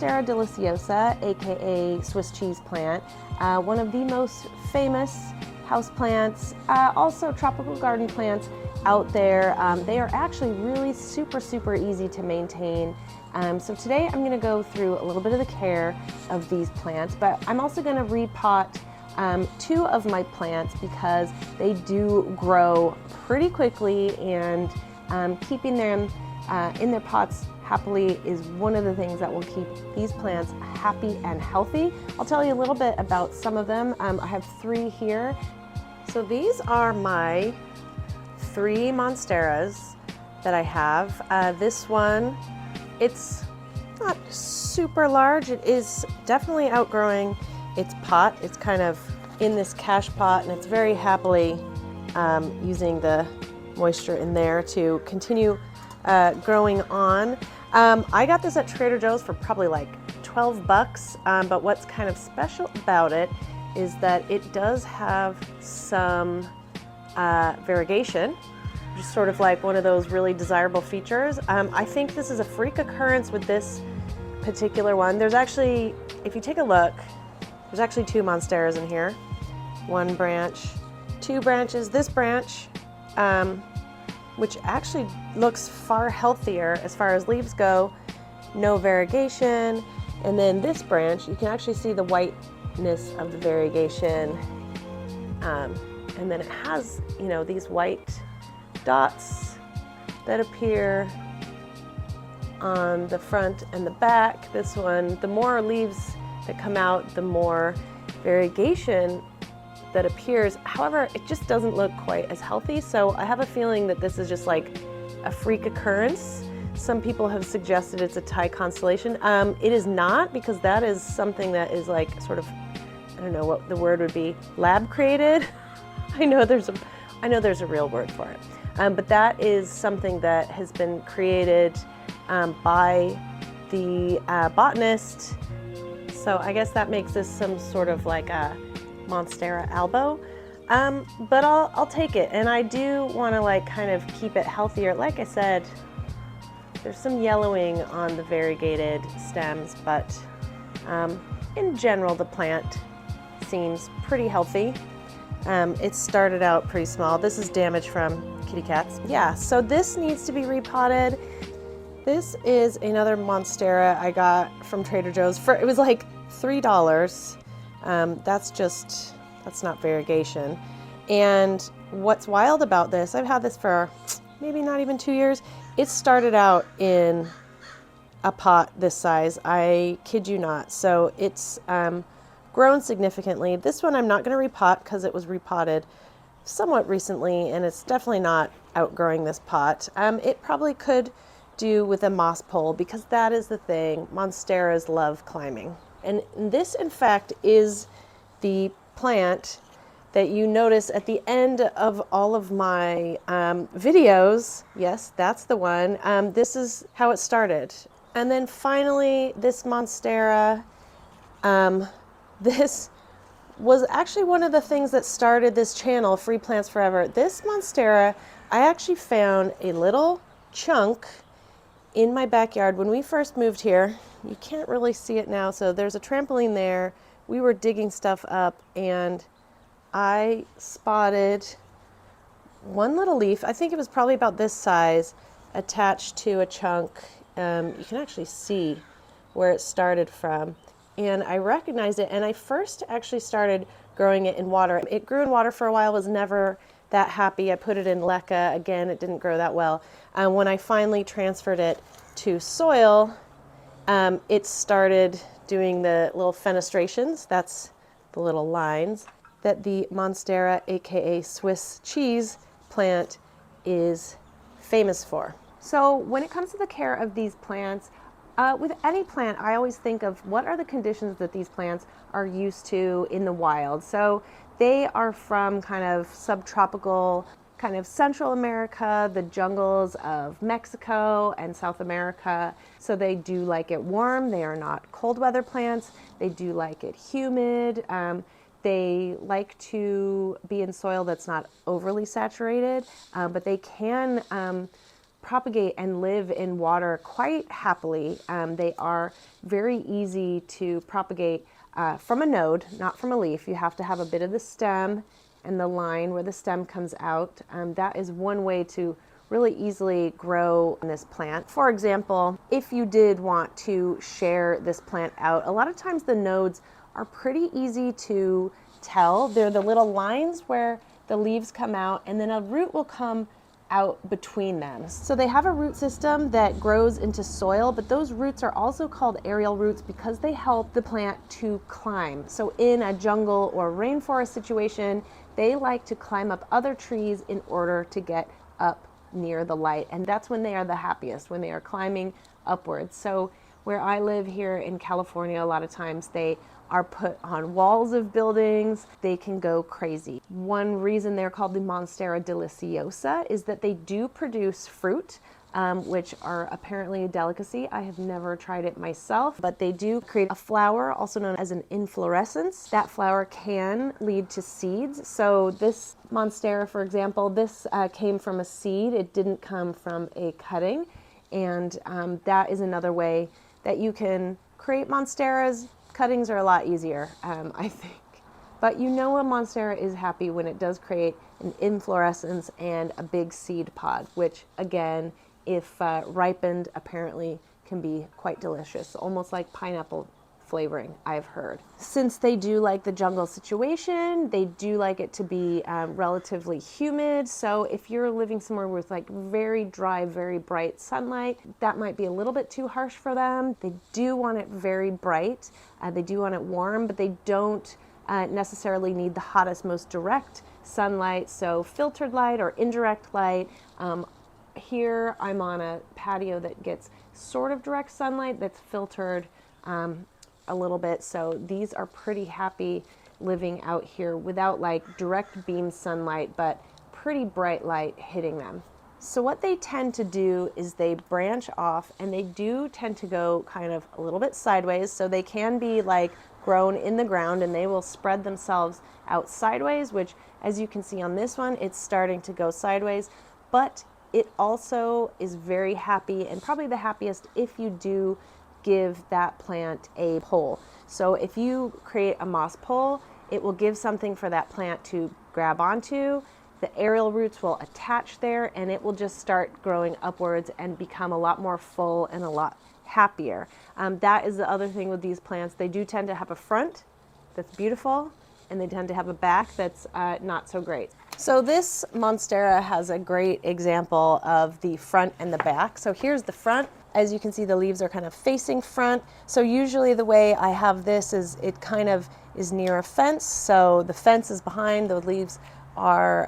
Monstera deliciosa, aka Swiss cheese plant, one of the most famous houseplants, also tropical garden plants out there. They are actually really super easy to maintain. So today I'm going to go through a little bit of the care of these plants, but I'm also going to repot two of my plants because they do grow pretty quickly, and keeping them in their pots happily is one of the things that will keep these plants happy and healthy. I'll tell you a little bit about some of them. I have three here. So these are my three Monsteras that I have. This one, it's not super large. It is definitely outgrowing its pot. It's kind of in this cache pot, and it's very happily using the moisture in there to continue growing on. I got this at Trader Joe's for probably like 12 bucks, but what's kind of special about it is that it does have some variegation, which is sort of like one of those really desirable features. I think this is a freak occurrence with this particular one. There's actually, if you take a look, there's actually two Monsteras in here. One branch, two branches. This branch, which actually looks far healthier as far as leaves go, no variegation. And then this branch, you can actually see the whiteness of the variegation. And then it has, you know, these white dots that appear on the front and the back. This one, the more leaves that come out, the more variegation that appears. However, it just doesn't look quite as healthy. So I have a feeling that this is just like a freak occurrence. Some people have suggested it's a Thai constellation. It is not, because that is something that is like sort of, I don't know what the word would be, lab created. I know there's a real word for it. But that is something that has been created by the botanist. So I guess that makes this some sort of like a Monstera Albo. But I'll take it. And I do want to like kind of keep it healthier. Like I said, there's some yellowing on the variegated stems, but in general, the plant seems pretty healthy. It started out pretty small. This is damage from kitty cats. Yeah, so this needs to be repotted. This is another Monstera I got from Trader Joe's for, it was like $3. That's not variegation. And what's wild about this, I've had this for maybe not even 2 years. It started out in a pot this size, I kid you not. So it's grown significantly. This one I'm not going to repot because it was repotted somewhat recently, and it's definitely not outgrowing this pot. It probably could do with a moss pole, because that is the thing. Monsteras love climbing. And this, in fact, is the plant that you notice at the end of all of my videos. Yes, that's the one. This is how it started. And then finally, this Monstera, this was actually one of the things that started this channel, Free Plants Forever. This Monstera, I actually found a little chunk in my backyard when we first moved here. You can't really see it now, so there's a trampoline there. We were digging stuff up, and I spotted one little leaf. I think it was probably about this size, attached to a chunk. You can actually see where it started from. And I recognized it, and I first actually started growing it in water. It grew in water for a while, was never that happy. I put it in leca. Again, it didn't grow that well. When I finally transferred it to soil, it started doing the little fenestrations. That's the little lines that the Monstera, aka Swiss cheese plant, is famous for. So when it comes to the care of these plants, with any plant, I always think of what are the conditions that these plants are used to in the wild. So they are from kind of subtropical, kind of Central America, the jungles of Mexico and South America. So they do like it warm. They are not cold weather plants. They do like it humid. They like to be in soil that's not overly saturated, but they can propagate and live in water quite happily. They are very easy to propagate from a node, not from a leaf. You have to have a bit of the stem and the line where the stem comes out. That is one way to really easily grow this plant. For example, if you did want to share this plant out, a lot of times the nodes are pretty easy to tell. They're the little lines where the leaves come out, and then a root will come out between them. So they have a root system that grows into soil, but those roots are also called aerial roots because they help the plant to climb. So in a jungle or rainforest situation, they like to climb up other trees in order to get up near the light, and that's when they are the happiest, when they are climbing upwards. So where I live here in California, a lot of times they are put on walls of buildings. They can go crazy. One reason they're called the Monstera deliciosa is that they do produce fruit, which are apparently a delicacy. I have never tried it myself, but they do create a flower, also known as an inflorescence. That flower can lead to seeds. So this Monstera, for example, this came from a seed. It didn't come from a cutting. And that is another way that you can create Monsteras. Cuttings are a lot easier, I think. But you know a Monstera is happy when it does create an inflorescence and a big seed pod, which again, if ripened, apparently can be quite delicious, almost like pineapple flavoring, I've heard. Since they do like the jungle situation, they do like it to be relatively humid. So if you're living somewhere with like very dry, very bright sunlight, that might be a little bit too harsh for them. They do want it very bright. They do want it warm, but they don't necessarily need the hottest, most direct sunlight. So filtered light or indirect light. Here I'm on a patio that gets sort of direct sunlight that's filtered a little bit. So these are pretty happy living out here without like direct beam sunlight, but pretty bright light hitting them. So what they tend to do is they branch off, and they do tend to go kind of a little bit sideways. So they can be like grown in the ground, and they will spread themselves out sideways, which as you can see on this one, it's starting to go sideways, but it also is very happy, and probably the happiest if you do give that plant a pole. So if you create a moss pole, it will give something for that plant to grab onto. The aerial roots will attach there, and it will just start growing upwards and become a lot more full and a lot happier. That is the other thing with these plants. They do tend to have a front that's beautiful, and they tend to have a back that's not so great. So this Monstera has a great example of the front and the back. So here's the front. As you can see, the leaves are kind of facing front. So usually the way I have this is it kind of is near a fence. So the fence is behind, the leaves are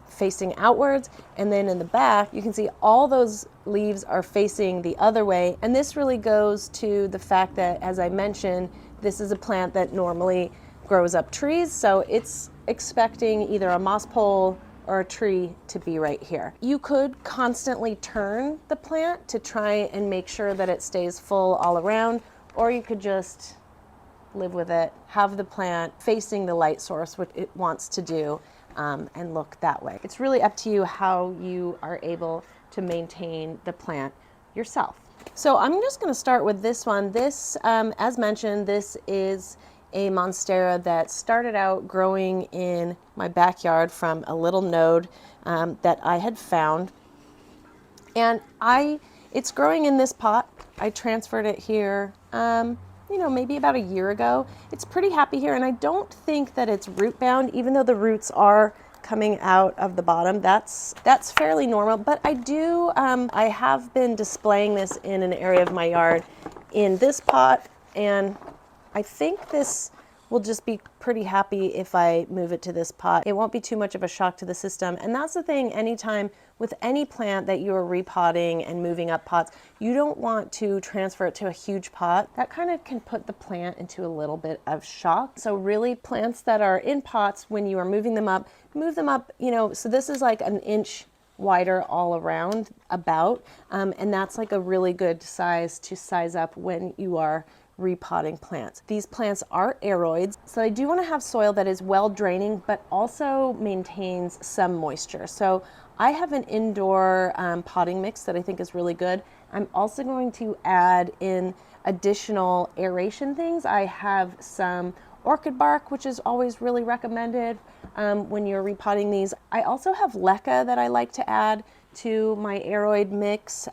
facing outwards. And then in the back, you can see all those leaves are facing the other way. And this really goes to the fact that, as I mentioned, this is a plant that normally grows up trees. So it's expecting either a moss pole or a tree to be right here. You could constantly turn the plant to try and make sure that it stays full all around, or you could just live with it, have the plant facing the light source, which it wants to do, and look that way. It's really up to you how you are able to maintain the plant yourself. So I'm just gonna start with this one. This, as mentioned, this is a Monstera that started out growing in my backyard from a little node that I had found. And it's growing in this pot. I transferred it here, maybe about a year ago. It's pretty happy here, and I don't think that it's root bound, even though the roots are coming out of the bottom. That's fairly normal, but I have been displaying this in an area of my yard in this pot, and I think this will just be pretty happy if I move it to this pot. It won't be too much of a shock to the system. And that's the thing, anytime with any plant that you are repotting and moving up pots, you don't want to transfer it to a huge pot. That kind of can put the plant into a little bit of shock. So really, plants that are in pots, when you are moving them up, move them up, so this is like an inch wider all around about, and that's like a really good size to size up when you are repotting plants. These plants are aroids, so I do want to have soil that is well draining, but also maintains some moisture. So I have an indoor potting mix that I think is really good. I'm also going to add in additional aeration things. I have some orchid bark, which is always really recommended when you're repotting these. I also have leca that I like to add to my aroid mix.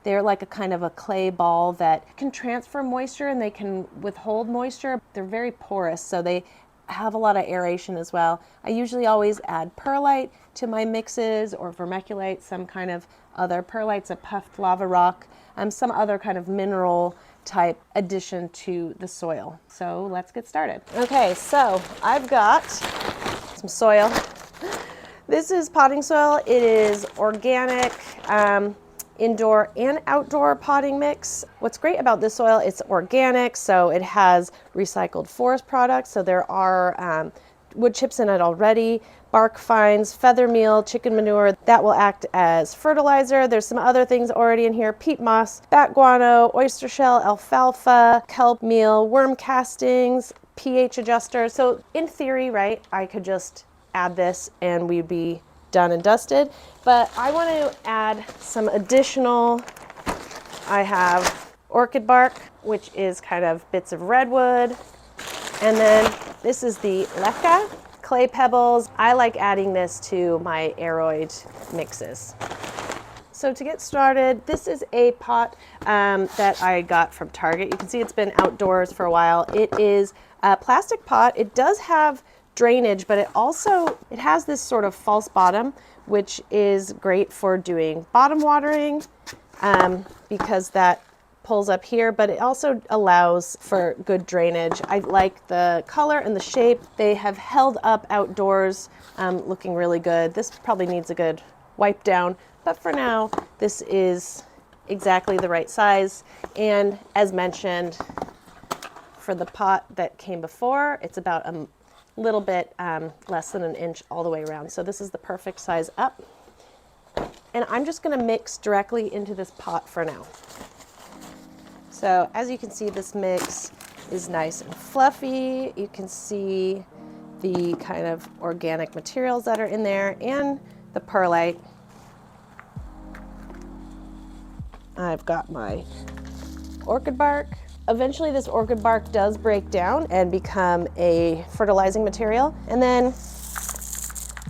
They're like a kind of a clay ball that can transfer moisture and they can withhold moisture. They're very porous, so they have a lot of aeration as well. I usually always add perlite to my mixes, or vermiculite, some kind of other. Perlite's a puffed lava rock, some other kind of mineral type addition to the soil. So let's get started. Okay, so I've got some soil. This is potting soil. It is organic, indoor and outdoor potting mix. What's great about this soil, it's organic, so it has recycled forest products. So there are wood chips in it already, bark fines, feather meal, chicken manure, that will act as fertilizer. There's some other things already in here: peat moss, bat guano, oyster shell, alfalfa, kelp meal, worm castings, pH adjuster. So in theory, right, I could just add this and we'd be done and dusted, but I want to add some additional. I have orchid bark, which is kind of bits of redwood, and then this is the leca, clay pebbles. I like adding this to my aroid mixes. So to get started, this is a pot that I got from Target. You can see it's been outdoors for a while. It is a plastic pot. It does have drainage, but it has this sort of false bottom, which is great for doing bottom watering because that pulls up here, but it also allows for good drainage. I like the color and the shape. They have held up outdoors, looking really good. This probably needs a good wipe down, but for now, this is exactly the right size. And as mentioned, for the pot that came before, it's about a little bit less than an inch all the way around. So this is the perfect size up. And I'm just gonna mix directly into this pot for now. So as you can see, this mix is nice and fluffy. You can see the kind of organic materials that are in there and the perlite. I've got my orchid bark. Eventually this orchid bark does break down and become a fertilizing material. And then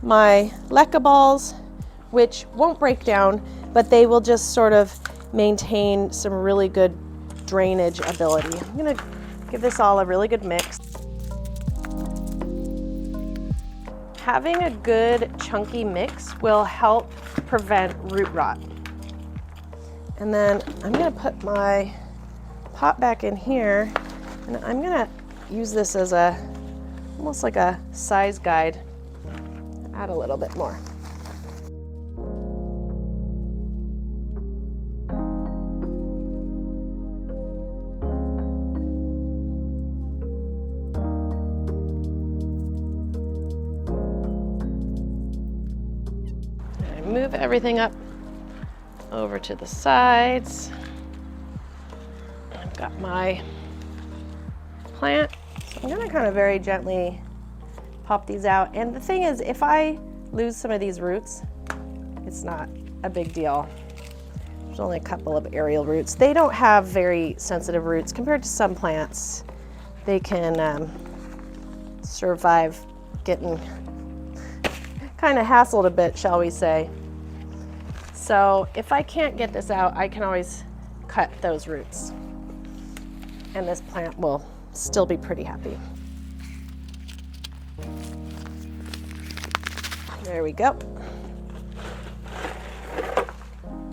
my leca balls, which won't break down, but they will just sort of maintain some really good drainage ability. I'm gonna give this all a really good mix. Having a good chunky mix will help prevent root rot. And then I'm gonna put my pot back in here, and I'm gonna use this as almost like a size guide. Add a little bit more. I move everything up over to the sides. I've got my plant, so I'm gonna kind of very gently pop these out. And the thing is, if I lose some of these roots, it's not a big deal. There's only a couple of aerial roots. They don't have very sensitive roots compared to some plants. They can survive getting kind of hassled a bit, shall we say. So if I can't get this out, I can always cut those roots, and this plant will still be pretty happy. There we go.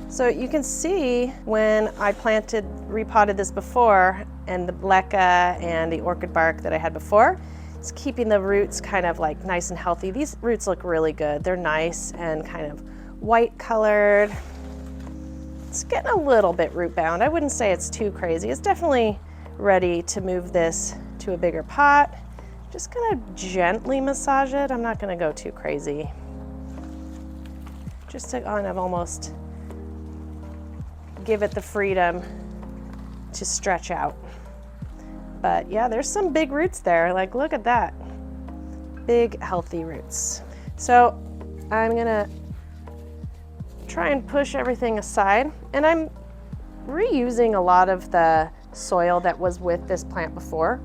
So you can see when I repotted this before, and the leca and the orchid bark that I had before, it's keeping the roots kind of like nice and healthy. These roots look really good. They're nice and kind of white colored. It's getting a little bit root bound. I wouldn't say it's too crazy. It's definitely ready to move this to a bigger pot. Just gonna gently massage it. I'm not gonna go too crazy. Just to kind of almost give it the freedom to stretch out. But yeah, there's some big roots there. Like, look at that. Big, healthy roots. So I'm gonna try and push everything aside. And I'm reusing a lot of the soil that was with this plant before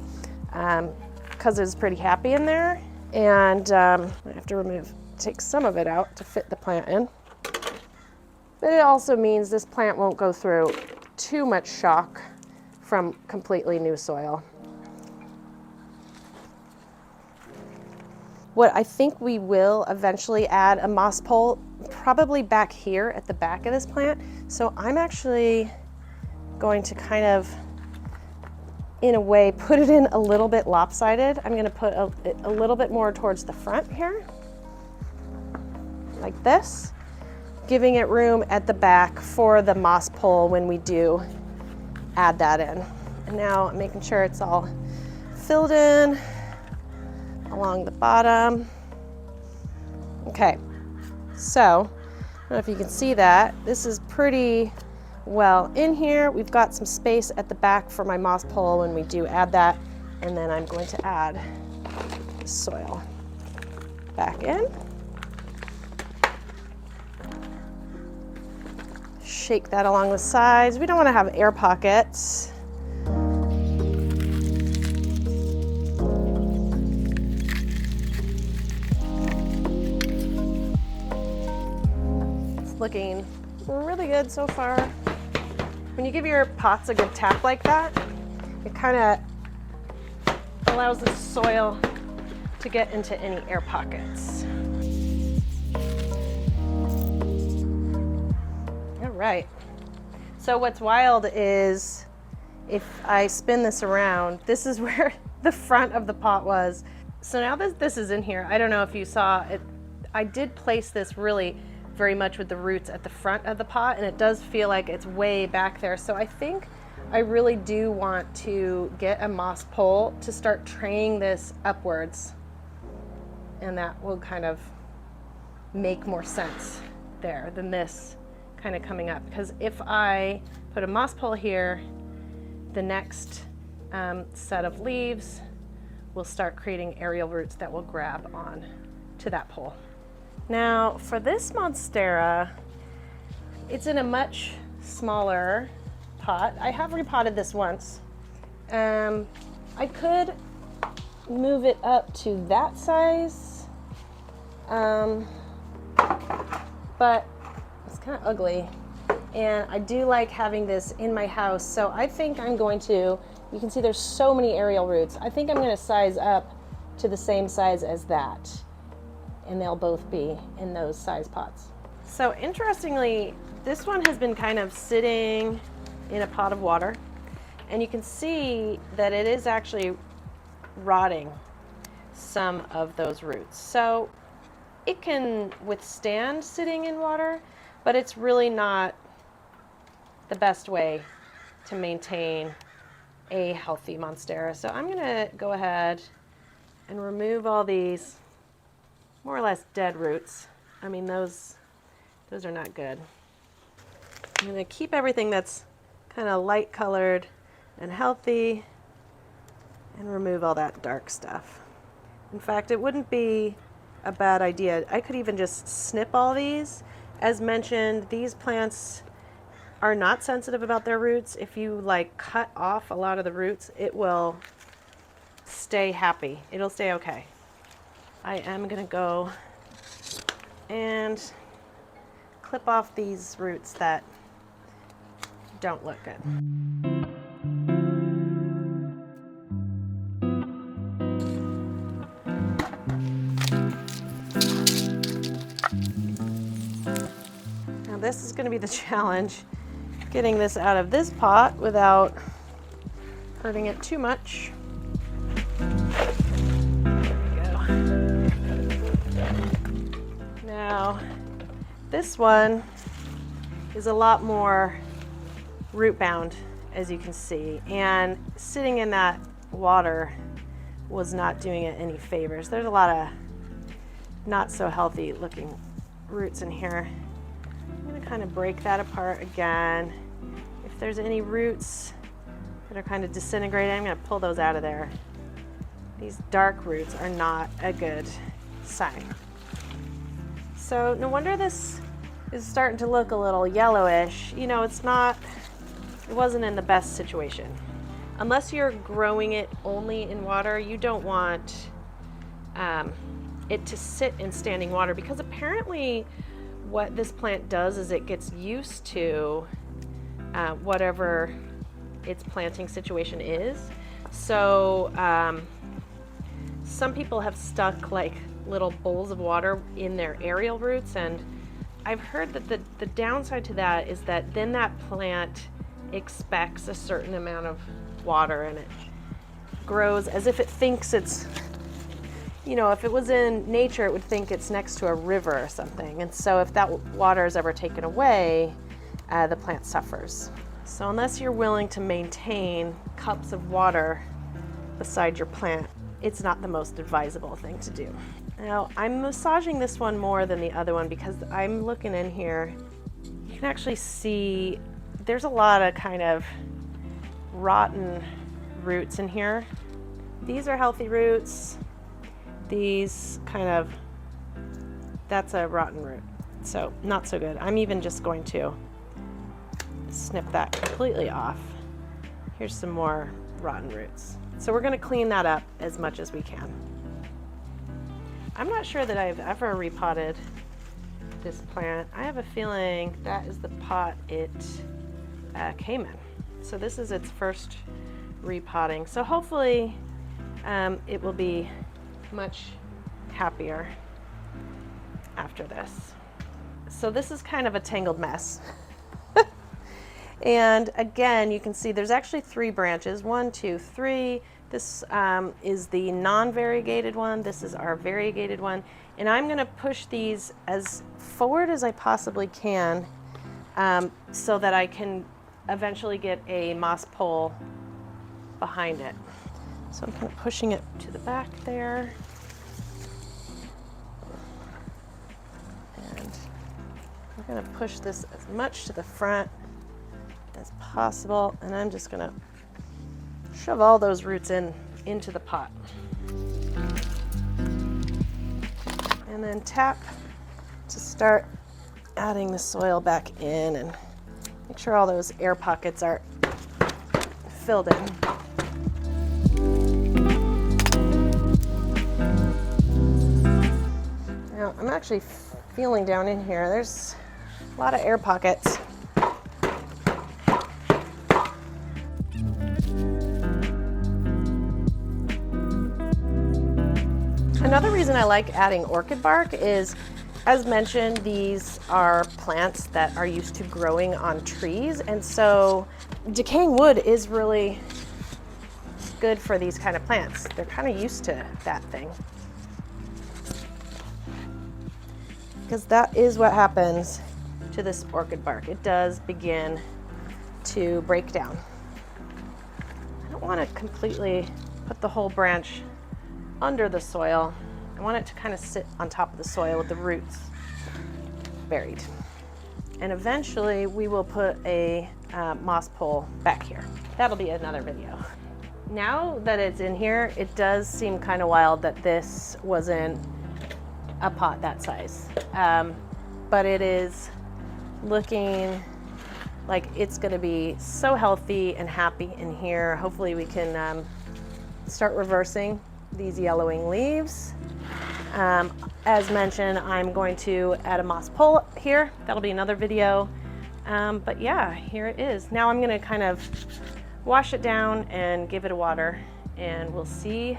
because it was pretty happy in there. And I have to take some of it out to fit the plant in. But it also means this plant won't go through too much shock from completely new soil. What I think we will eventually add a moss pole, probably back here at the back of this plant. So I'm actually going to kind of, in a way, put it in a little bit lopsided. I'm gonna put a little bit more towards the front here, like this, giving it room at the back for the moss pole when we do add that in. And now I'm making sure it's all filled in along the bottom. Okay, so I don't know if you can see that. This is pretty well in here. We've got some space at the back for my moss pole when we do add that. And then I'm going to add the soil back in. Shake that along the sides. We don't want to have air pockets. It's looking really good so far. When you give your pots a good tap like that, it kind of allows the soil to get into any air pockets. Right. So what's wild is if I spin this around, this is where the front of the pot was. So now that this is in here, I don't know if you saw it, I did place this really very much with the roots at the front of the pot, and it does feel like it's way back there. So I think I really do want to get a moss pole to start traying this upwards, and that will kind of make more sense there than this kind of coming up, because if I put a moss pole here, the next set of leaves will start creating aerial roots that will grab on to that pole. Now for this Monstera, it's in a much smaller pot. I have repotted this once. I could move it up to that size, but it's kind of ugly, and I do like having this in my house, so I think I'm going to, you can see there's so many aerial roots, I think I'm going to size up to the same size as that, and they'll both be in those size pots. So interestingly, this one has been kind of sitting in a pot of water, and you can see that it is actually rotting some of those roots. So it can withstand sitting in water, but it's really not the best way to maintain a healthy Monstera. So I'm gonna go ahead and remove all these more or less dead roots. I mean, those are not good. I'm gonna keep everything that's kind of light colored and healthy and remove all that dark stuff. In fact, it wouldn't be a bad idea. I could even just snip all these. As mentioned, these plants are not sensitive about their roots. If you like cut off a lot of the roots, it will stay happy. It'll stay okay. I am gonna go and clip off these roots that don't look good. This is going to be the challenge, getting this out of this pot without hurting it too much. There we go. Now, this one is a lot more root bound, as you can see, and sitting in that water was not doing it any favors. There's a lot of not so healthy looking roots in here. I'm going to kind of break that apart again. If there's any roots that are kind of disintegrating. I'm gonna pull those out of there. These dark roots are not a good sign. So no wonder this is starting to look a little yellowish. You know, it wasn't in the best situation. Unless you're growing it only in water, you don't want it to sit in standing water, because apparently what this plant does is it gets used to whatever its planting situation is. So some people have stuck like little bowls of water in their aerial roots, and I've heard that the downside to that is that then that plant expects a certain amount of water, and it grows as if it thinks it's, you know, if it was in nature, it would think it's next to a river or something. And so if that water is ever taken away, the plant suffers. So unless you're willing to maintain cups of water beside your plant, it's not the most advisable thing to do. Now, I'm massaging this one more than the other one because I'm looking in here. You can actually see there's a lot of kind of rotten roots in here. These are healthy roots. These that's a rotten root. So not so good. I'm even just going to snip that completely off. Here's some more rotten roots. So we're going to clean that up as much as we can. I'm not sure that I've ever repotted this plant. I have a feeling that is the pot it came in. So this is its first repotting. So hopefully it will be much happier after this. So this is kind of a tangled mess. And again, you can see there's actually 3 branches, 1, 2, 3. This is the non-variegated one. This is our variegated one. And I'm gonna push these as forward as I possibly can so that I can eventually get a moss pole behind it. So I'm kind of pushing it to the back there. And I'm gonna push this as much to the front as possible, and I'm just gonna shove all those roots into the pot. And then tap to start adding the soil back in, and make sure all those air pockets are filled in. Now, I'm actually feeling down in here, there's a lot of air pockets. Another reason I like adding orchid bark is, as mentioned, these are plants that are used to growing on trees, and so decaying wood is really good for these kind of plants. They're kind of used to that thing. Because that is what happens to this orchid bark. It does begin to break down. I don't want to completely put the whole branch under the soil. I want it to kind of sit on top of the soil with the roots buried. And eventually we will put a moss pole back here. That'll be another video. Now that it's in here, it does seem kind of wild that this wasn't a pot that size. But it is looking like it's gonna be so healthy and happy in here. Hopefully we can start reversing these yellowing leaves. As mentioned, I'm going to add a moss pole here. That'll be another video. But yeah, here it is. Now I'm gonna kind of wash it down and give it a water, and we'll see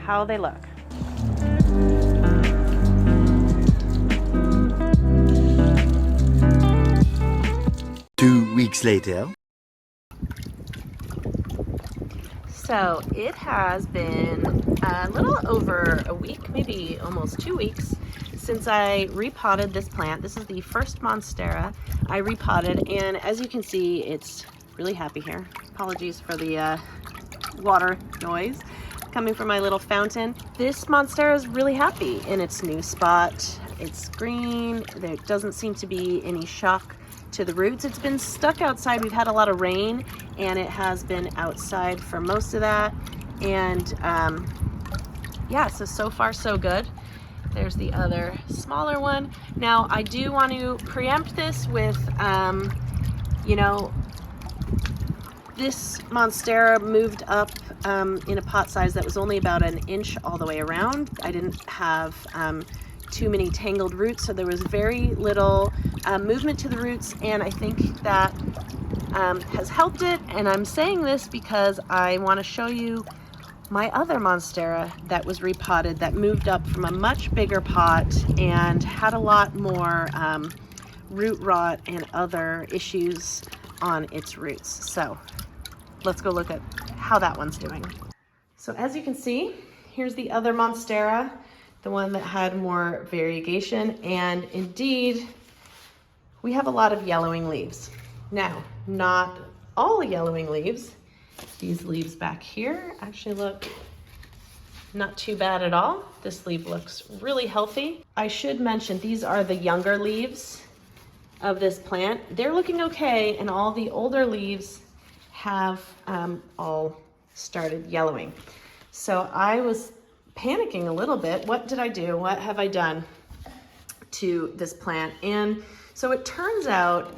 how they look. Two weeks later. So it has been a little over a week, maybe almost 2 weeks, since I repotted this plant. This is the first Monstera I repotted, and as you can see, it's really happy here. Apologies for the water noise coming from my little fountain. This Monstera is really happy in its new spot. It's green. There doesn't seem to be any shock to the roots. It's been stuck outside. We've had a lot of rain and it has been outside for most of that. And yeah, so far so good. There's the other smaller one. Now I do want to preempt this with, you know, this Monstera moved up in a pot size that was only about 1 inch all the way around. I didn't have too many tangled roots, so there was very little movement to the roots, and I think that has helped it. And I'm saying this because I want to show you my other Monstera that was repotted, that moved up from a much bigger pot and had a lot more root rot and other issues on its roots. So let's go look at how that one's doing. So as you can see, here's the other Monstera, the one that had more variegation, and indeed we have a lot of yellowing leaves. Now, not all yellowing leaves. These leaves back here actually look not too bad at all. This leaf looks really healthy. I should mention these are the younger leaves of this plant. They're looking okay, and all the older leaves have all started yellowing. So I was panicking a little bit. What did I do? What have I done to this plant? And so it turns out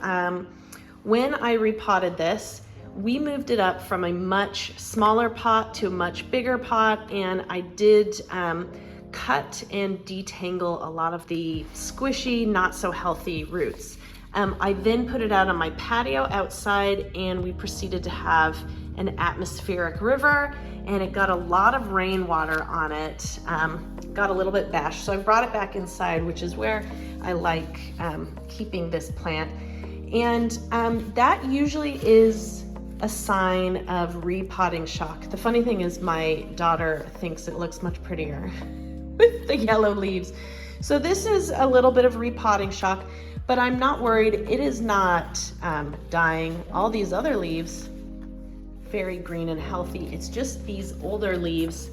when I repotted this, we moved it up from a much smaller pot to a much bigger pot, and I did cut and detangle a lot of the squishy, not so healthy roots. I then put it out on my patio outside, and we proceeded to have an atmospheric river, and it got a lot of rainwater on it, got a little bit bashed. So I brought it back inside, which is where I like keeping this plant. And that usually is a sign of repotting shock. The funny thing is my daughter thinks it looks much prettier with the yellow leaves. So this is a little bit of repotting shock, but I'm not worried. It is not dying. All these other leaves, very green and healthy. It's just these older leaves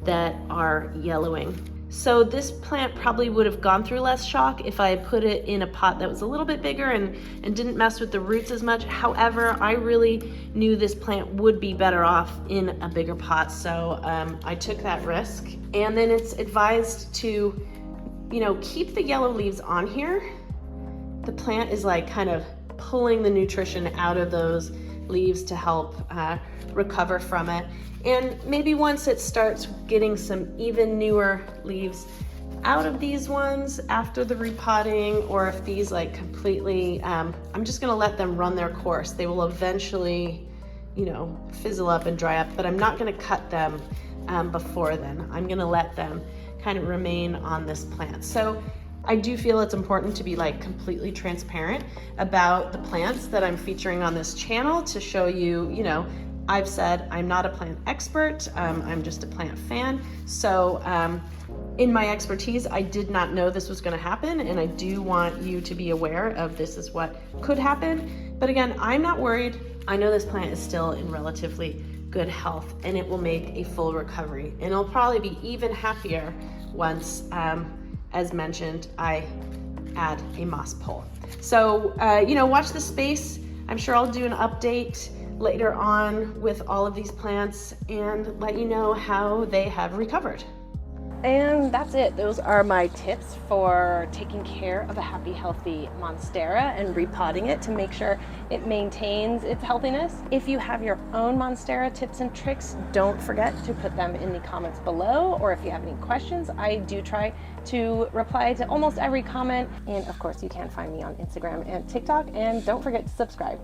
that are yellowing. So this plant probably would have gone through less shock if I put it in a pot that was a little bit bigger and didn't mess with the roots as much. However, I really knew this plant would be better off in a bigger pot, so I took that risk. And then it's advised to, you know, keep the yellow leaves on here. The plant is like kind of pulling the nutrition out of those leaves to help recover from it. And maybe once it starts getting some even newer leaves out of these ones after the repotting, or if these like completely, I'm just gonna let them run their course. They will eventually, you know, fizzle up and dry up, but I'm not gonna cut them before then. I'm gonna let them kind of remain on this plant. So I do feel it's important to be like completely transparent about the plants that I'm featuring on this channel, to show you, you know, I've said I'm not a plant expert, I'm just a plant fan. So in my expertise, I did not know this was gonna happen, and I do want you to be aware of this is what could happen. But again, I'm not worried. I know this plant is still in relatively good health, and it will make a full recovery. And it'll probably be even happier once, as mentioned, I add a moss pole. So, you know, watch this space. I'm sure I'll do an update later on with all of these plants and let you know how they have recovered. And that's it. Those are my tips for taking care of a happy, healthy Monstera and repotting it to make sure it maintains its healthiness. If you have your own Monstera tips and tricks, don't forget to put them in the comments below, or if you have any questions, I do try to reply to almost every comment. And of course, you can find me on Instagram and TikTok, and don't forget to subscribe.